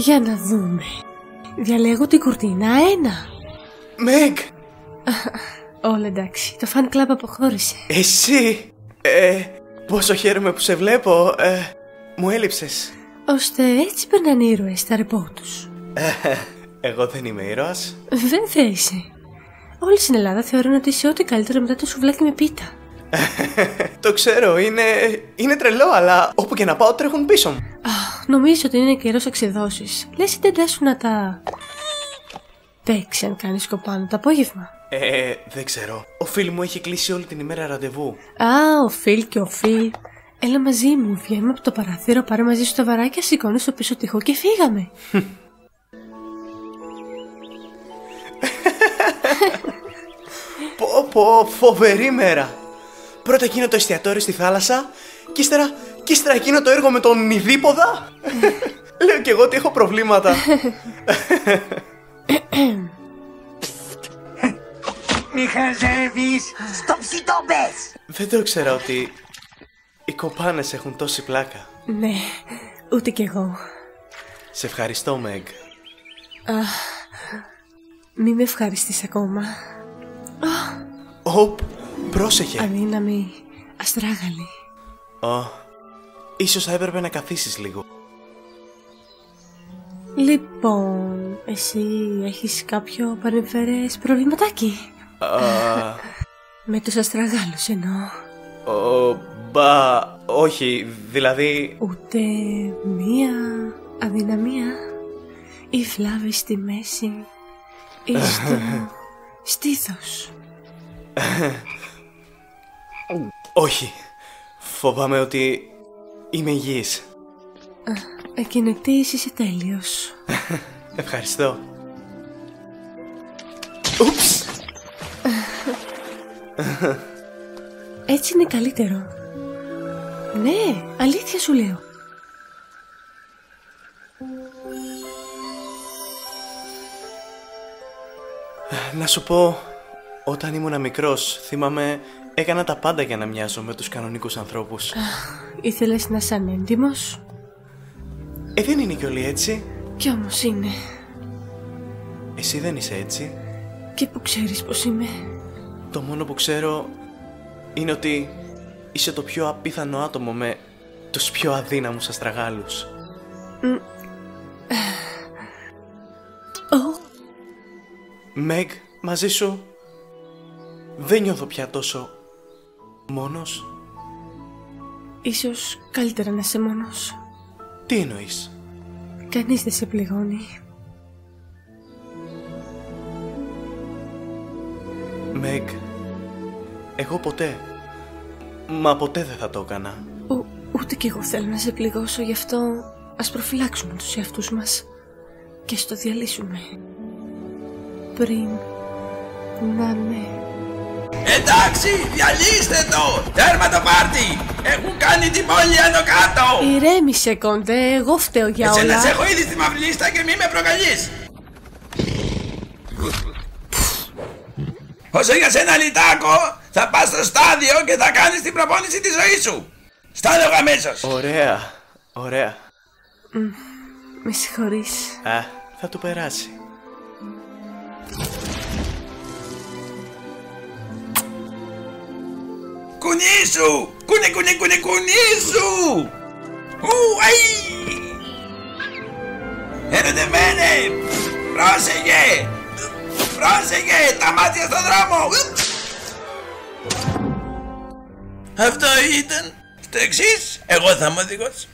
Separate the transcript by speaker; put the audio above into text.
Speaker 1: Για να δούμε. Διαλέγω την κουρτίνα 1.
Speaker 2: Μεγ!
Speaker 1: Όλα εντάξει, το fan club αποχώρησε.
Speaker 2: Εσύ! Πόσο χαίρομαι που σε βλέπω. Μου έλειψες.
Speaker 1: Ώστε έτσι περνάνε οι ήρωες στα ρεπό τους.
Speaker 2: Εγώ δεν είμαι ήρωας.
Speaker 1: Βέβαια είσαι. Όλοι στην Ελλάδα θεωρούν ότι είσαι ό,τι καλύτερο μετά το σουβλάκι με πίτα.
Speaker 2: Το ξέρω, είναι τρελό, αλλά όπου και να πάω τρέχουν πίσω μου.
Speaker 1: Νομίζω ότι είναι καιρός εξεδώσεις. Λες η τεντά σου να τα παίξει αν κάνεις κοπάνο το απόγευμα.
Speaker 2: Δεν ξέρω. Ο Φιλ μου έχει κλείσει όλη την ημέρα ραντεβού.
Speaker 1: Ο Φιλ και ο Φιλ. Έλα μαζί μου, βγαίνουμε από το παράθυρο, πάρε μαζί σου τα βαράκια, σηκώνει στο πίσω τοίχο και φύγαμε.
Speaker 2: Πω, φοβερή μέρα. Πρώτα εκείνο το εστιατόριο στη θάλασσα και ύστερα εκείνο το έργο με τον Ιδίποδα. Λέω κι εγώ ότι έχω προβλήματα.
Speaker 3: Μη χαζεύεις, στο ψητό μπες.
Speaker 2: Δεν το ήξερα ότι οι κοπάνες έχουν τόση πλάκα.
Speaker 1: Ναι, ούτε κι εγώ.
Speaker 2: Σε ευχαριστώ, Μεγ.
Speaker 1: Μη με ευχαριστείς ακόμα.
Speaker 2: Οπ, πρόσεχε.
Speaker 1: Αδύναμη, αστράγαλη.
Speaker 2: Ίσως θα έπρεπε να καθίσεις λίγο.
Speaker 1: Λοιπόν, εσύ έχεις κάποιο παρεμφερές προβληματάκι? Με τους αστραγάλους εννοώ.
Speaker 2: Όχι, δηλαδή...
Speaker 1: Ούτε μία αδυναμία ή φλάβη στη μέση ή στο στήθος?
Speaker 2: Όχι, φοβάμαι ότι είμαι υγιής.
Speaker 1: Εκκινητής είσαι τέλειος.
Speaker 2: Ευχαριστώ. Ούψ!
Speaker 1: Έτσι είναι καλύτερο. Ναι, αλήθεια σου λέω.
Speaker 2: Να σου πω, όταν ήμουν μικρός, θυμάμαι, έκανα τα πάντα για να μοιάζω με τους κανονικούς ανθρώπους.
Speaker 1: Ήθελες να είσαι ανέντιμος?
Speaker 2: Δεν είναι κι όλοι έτσι.
Speaker 1: Κι όμως είναι.
Speaker 2: Εσύ δεν είσαι έτσι.
Speaker 1: Και που ξέρεις πως είμαι?
Speaker 2: Το μόνο που ξέρω είναι ότι είσαι το πιο απίθανο άτομο με τους πιο αδύναμους αστραγάλους. Μεγ, μαζί σου δεν νιώθω πια τόσο μόνος.
Speaker 1: Ίσως καλύτερα να είσαι μόνος.
Speaker 2: Τι εννοείς?
Speaker 1: Κανείς δεν σε πληγώνει.
Speaker 2: Μεγ, εγώ ποτέ, μα ποτέ δεν θα το έκανα.
Speaker 1: Ούτε κι εγώ θέλω να σε πληγώσω, γι' αυτό ας προφυλάξουμε τους εαυτούς μας και ας το διαλύσουμε πριν που να είναι.
Speaker 4: Εντάξει, διαλύστε το! Τέρμα το πάρτι! Έχουν κάνει την πόλη άνω κάτω!
Speaker 1: Ηρέμησε, Κοντέ, εγώ φταίω για όλα.
Speaker 4: Εσένα σε έχω ήδη στη μαύρη λίστα και μη με προκαλείς! Όσο για σένα, Λιτάκο, θα πας στο στάδιο και θα κάνεις την προπόνηση της ζωής σου! Στάδιο αμέσως!
Speaker 2: Ωραία.
Speaker 1: Με συγχωρείς.
Speaker 2: Θα του περάσει.
Speaker 4: Κουνήσου! Κουνήσου! Ερωτεμένε! Πρόσεχε! Τα μάτια στον δρόμο! Αυτό ήταν. Στο εξής, εγώ θα είμαι ο οδηγός.